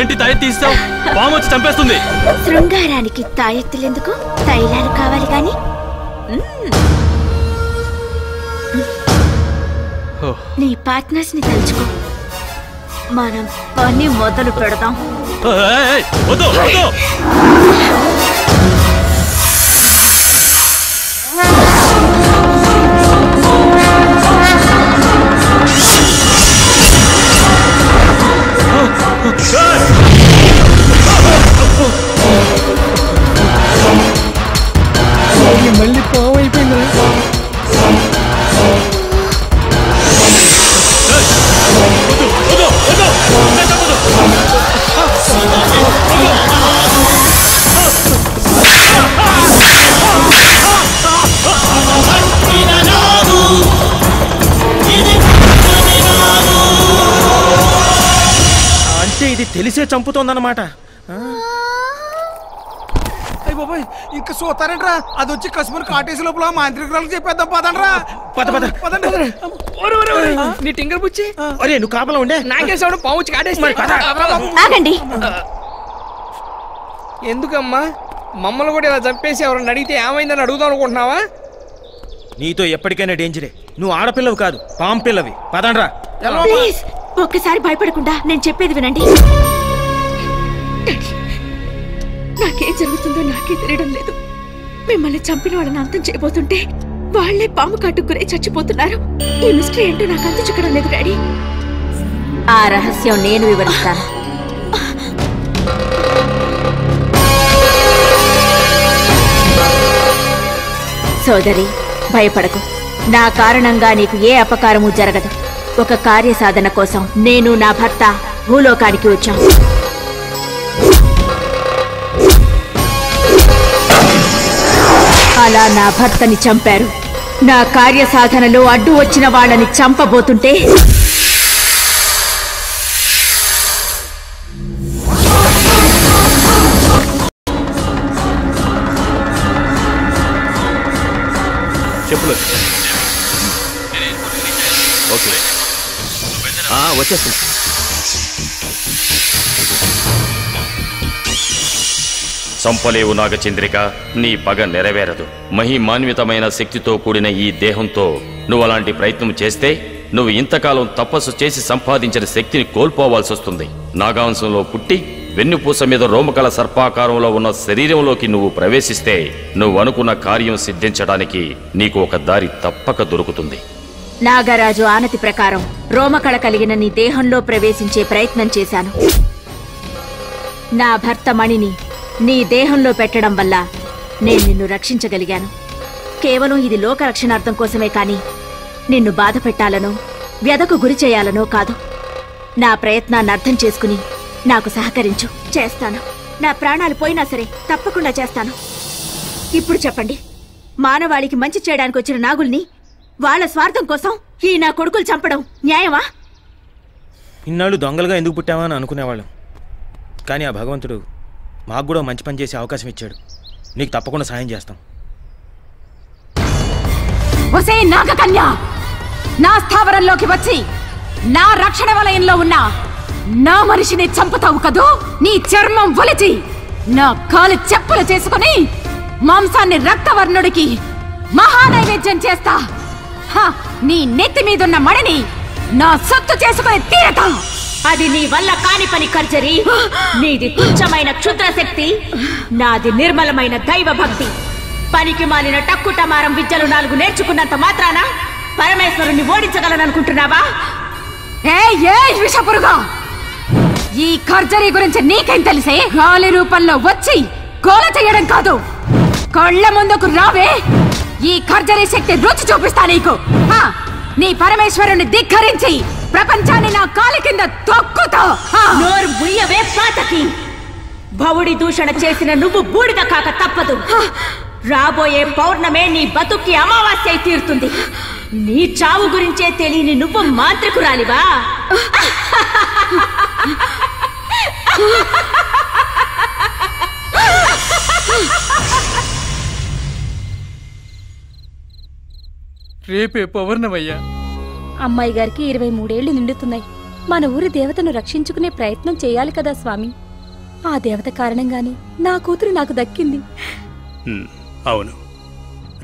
ఏంటి తాయెత్తు తీస్తావు? పాము వచ్చి చంపేస్తుంది. శృంగారానికి తాయెత్తులెందుకు? తైలాలు కావాలి గాని. నీ పార్ట్నర్స్ ని తలుచుకో, మనం పని మొదలు పెడదాం. మళ్ళీ పాము అయిపోయింది. అంటే ఇది తెలిసే చంపుతోందన్నమాట. బాబాయ్ ఇంకా చూస్తారంట్రా, అది వచ్చి కసుమని కాటేసి లోపల మాంత్రికురాలకు చెప్పేద్దాం. పదండ్రా పదండి. నీ టింగర్ బుచ్చి అరే నువ్వు కాపలా ఉండే నాకేసాడు పాము కాటేసి. ఆగండి. ఎందుకమ్మా మమ్మల్ని కూడా ఇలా చంపేసి ఎవరన్నా అడిగితే ఏమైందని అడుగుదాం అనుకుంటున్నావా? నీతో ఎప్పటికైనా డేంజరే. నువ్వు ఆడపిల్లవు కాదు, పాము పిల్లవి. పదండ్రా. ప్లీజ్ ఒక్కసారి భయపడకుండా నేను చెప్పేది వినండి. నాకేం జరుగుతుందో నాకే తెలియడం లేదు. మిమ్మల్ని చంపిన వాళ్ళని అంతం చేయబోతుంటే వాళ్లే పాము కాటుకు గురై చచ్చిపోతున్నారు. ఈ మిస్టరీ ఏంటో నాకు అంతు చిక్కడం లేదు డాడీ. ఆ రహస్యం నేను వివరిస్తాను. సోదరి, భయపడకు. నా కారణంగా నీకు ఏ అపకారము జరగదు. ఒక కార్యసాధన కోసం నేను నా భర్త భూలోకానికి వచ్చాం. అలా నా భర్తని చంపారు. నా కార్యసాధనలో అడ్డు వచ్చిన వాళ్ళని చంపబోతుంటే చెప్పులు ఓకే వచ్చేస్తుంది. చంపలేవు నాగచంద్రిక, నీ పగ నెరవేరదు. మహిమాన్వితమైన శక్తితో కూడిన ఈ దేహంతో నువ్వు అలాంటి ప్రయత్నం చేస్తే నువ్వు ఇంతకాలం తపస్సు చేసి సంపాదించిన శక్తిని కోల్పోవాల్సి వస్తుంది. నాగాంశంలో పుట్టి వెన్నుపూస మీద రోమకల సర్పాకారంలో ఉన్న శరీరంలోకి నువ్వు ప్రవేశిస్తే నువ్వు అనుకున్న కార్యం సిద్ధించడానికి నీకు ఒక దారి తప్పక దొరుకుతుంది. నాగరాజు ఆనతి ప్రకారం రోమకళ కలిగిన నీ దేహంలో ప్రవేశించే ప్రయత్నం చేశాను. నా భర్త మణిని నీ దేహంలో పెట్టడం వల్ల నేను నిన్ను రక్షించగలిగాను. కేవలం ఇది లోకరక్షణార్థం కోసమే కాని నిన్ను బాధ పెట్టాలనో వ్యధకు గురి చేయాలనో కాదు. నా ప్రయత్నాన్ని అర్థం చేసుకుని నాకు సహకరించు. చేస్తాను. నా ప్రాణాలు పోయినా సరే తప్పకుండా చేస్తాను. ఇప్పుడు చెప్పండి, మానవాళికి మంచి చేయడానికి వచ్చిన నాగుల్ని వాళ్ళ స్వార్థం కోసం ఈ నా కొడుకులు చంపడం న్యాయమా? ఇన్నాళ్ళు దొంగలుగా ఎందుకు పుట్టావా అని అనుకునేవాళ్ళం. కానీ ఆ భగవంతుడు మాకు కూడా మంచి పని చేసే అవకాశం ఇచ్చాడు. నీకు తప్పకుండా సాయం చేస్తాం. ఒసే నాగకన్య, నా స్థావరంలోకి వచ్చి నా రక్షణ వలయంలో ఉన్న నా మనిషిని చంపుతావు కదూ? నీ చర్మం ఒలిచి నా కాలు చెప్పులు చేసుకుని మాంసాన్ని రక్తవర్ణుడికి మహానైవేద్యం చేస్తా. నీ నెత్తి మీదున్న మడిని నా సొత్తు చేసుకుని తీరతా. అది నీ వల్ల కాని పని కర్జరి. నీది తుచ్చమైన క్షుద్ర శక్తి, నాది నిర్మలమైన దైవ భక్తి. పనికి మాలిన టక్కుటమారం విద్యలు 4 నేర్చుకున్నంత మాత్రాన పరమేశ్వరుని ఓడించగలననుకుంటున్నావా? విషపురుగా, ఈ కర్జరి గురించి నీకేం తెలిసే? గాలి రూపంలో వచ్చి గోల చేయడం కాదు, కళ్ళ ముందుకు రావే. ఈ కర్జరి శక్తి రుచి చూపిస్తా నీకు. నీ పరమేశ్వరుని ధిక్కరించి ప్రపంచాన్ని నా కాలి కింద తొక్కుతా. నోరు బుయ్యవే పాతకి. భవుడి దూషణ చేసిన నువ్వు బూడిద కాక తప్పదు. రాబోయే పౌర్ణమే నీ బతుక్కి అమావాస్య అయి తీరుతుంది. నీ చావు గురించే తెలియని నువ్వు మాంత్రికురాలివా? రేపే పౌర్ణమయ్యా. అమ్మాయి గారికి 23 ఏళ్లు నిండుతున్నాయి. మన ఊరి దేవతను రక్షించుకునే ప్రయత్నం చేయాలి కదా స్వామి. ఆ దేవత కారణంగానే నా కూతురు నాకు దక్కింది. అవును,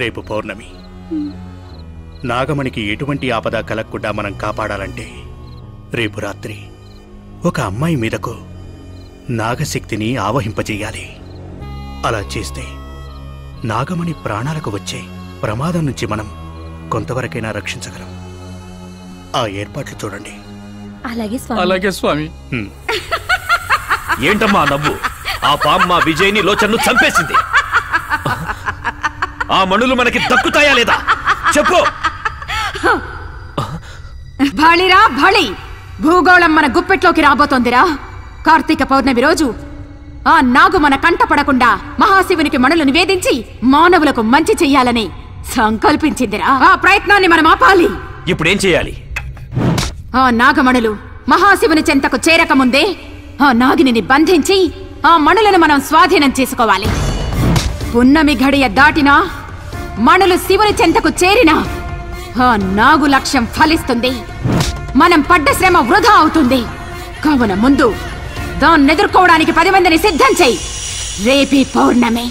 రేపు పౌర్ణమి. నాగమణికి ఎటువంటి ఆపద కలగకుండా మనం కాపాడాలంటే రేపు రాత్రి ఒక అమ్మాయి మీదకు నాగశక్తిని ఆవహింపజేయాలి. అలా చేస్తే నాగమణి ప్రాణాలకు వచ్చే ప్రమాదం నుంచి మనం కొంతవరకైనా రక్షించగలం. ఆ ఏర్పాట్లు చూడండి. అలాగే స్వామి. ఏంటమ్మా నవ్వు? ఆ పాము మా విజయ్ని లోచన్ను చంపేసింది. ఆ మణులు మనకి దక్కుతాయా లేదా చెప్పు. భళిరా భళి, భూగోళం మన గుప్పెట్లోకి రాబోతోందిరా. కార్తీక పౌర్ణమి రోజు ఆ నాగు మన కంట పడకుండా మహాశివునికి మణులు నివేదించి మానవులకు మంచి చెయ్యాలని సంకల్పించిందిరా. ఆ ప్రయత్నాన్ని మనం ఆపాలి. ఇప్పుడేం చేయాలి? ఆ నాగమణులు మహాశివుని చెంతకు చేరకముందే ఆ నాగిని బంధించి ఆ మణులను మనం స్వాధీనం చేసుకోవాలి. పున్నమి ఘడియ దాటినా మణులు శివుని చెంతకు చేరినా ఆ నాగు లక్ష్యం ఫలిస్తుంది. మనం పడ్డ శ్రమ వృధా అవుతుంది. కావున ముందు దాన్ని ఎదుర్కోవడానికి 10 మందిని సిద్ధం చెయ్యి. రేపీ పౌర్ణమి.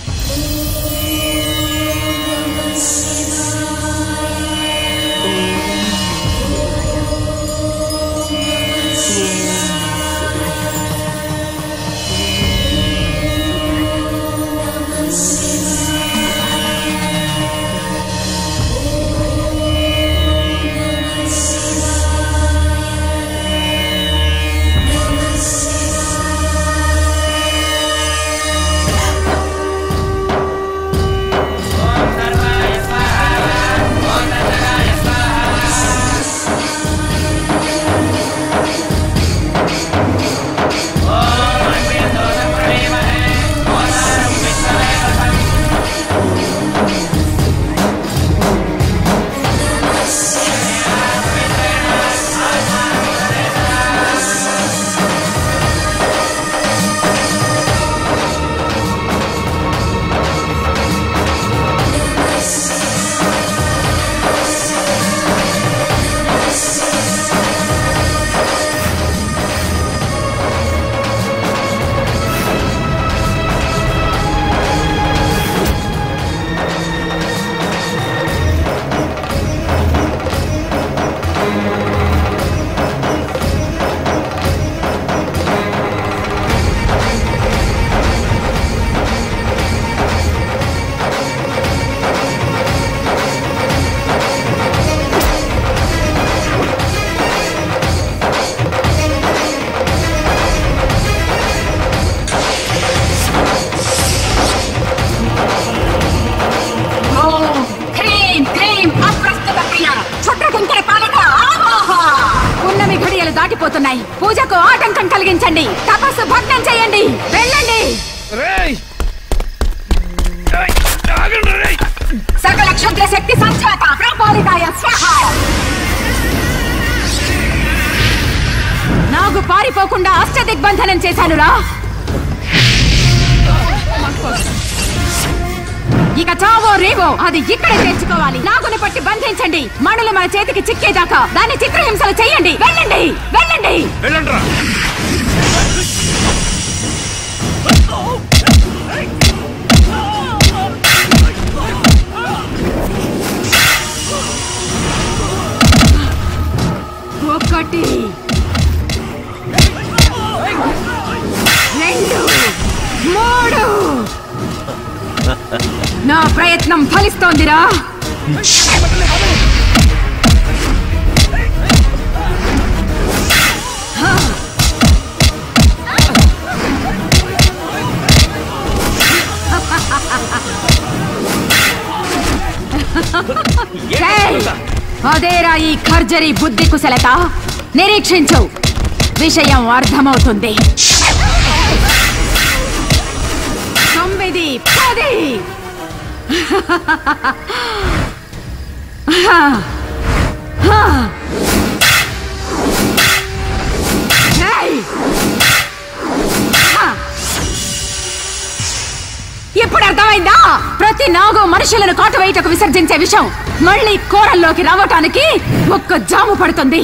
పూజకు ఆటంకం కలిగించండి. తపస్సు భగ్నం చేయండి. వెళ్ళండి. సకల క్షుద్ర శక్తి సంచాత ప్రపాలితాయ స్వాహ. నాగు పారిపోకుండా అష్టదిగ్బంధనం చేశానురా. ఇక చావో రేవో అది ఇక్కడే తెచ్చుకోవాలి. నాగుని పట్టి బంధించండి. మణులు మన చేతికి చిక్కేదాకా దాన్ని చిత్రహింసలు చేయండి. వెళ్ళండి, వెళ్ళండి, వెళ్ళండ్రా. ఒకటి, 2, 3. నా ప్రయత్నం ఫలిస్తోందిరా. అదేరా ఈ ఖర్జరీ బుద్ధి కుశలత. నిరీక్షించు, విషయం అర్థమవుతుంది. 9, 10. ఇప్పుడు అర్థమైందా? ప్రతి నాగు మనుషులను కాటువేయటకు విసర్జించే విషయం మళ్ళీ కోరల్లోకి రావటానికి ఒక్క జాము పడుతుంది.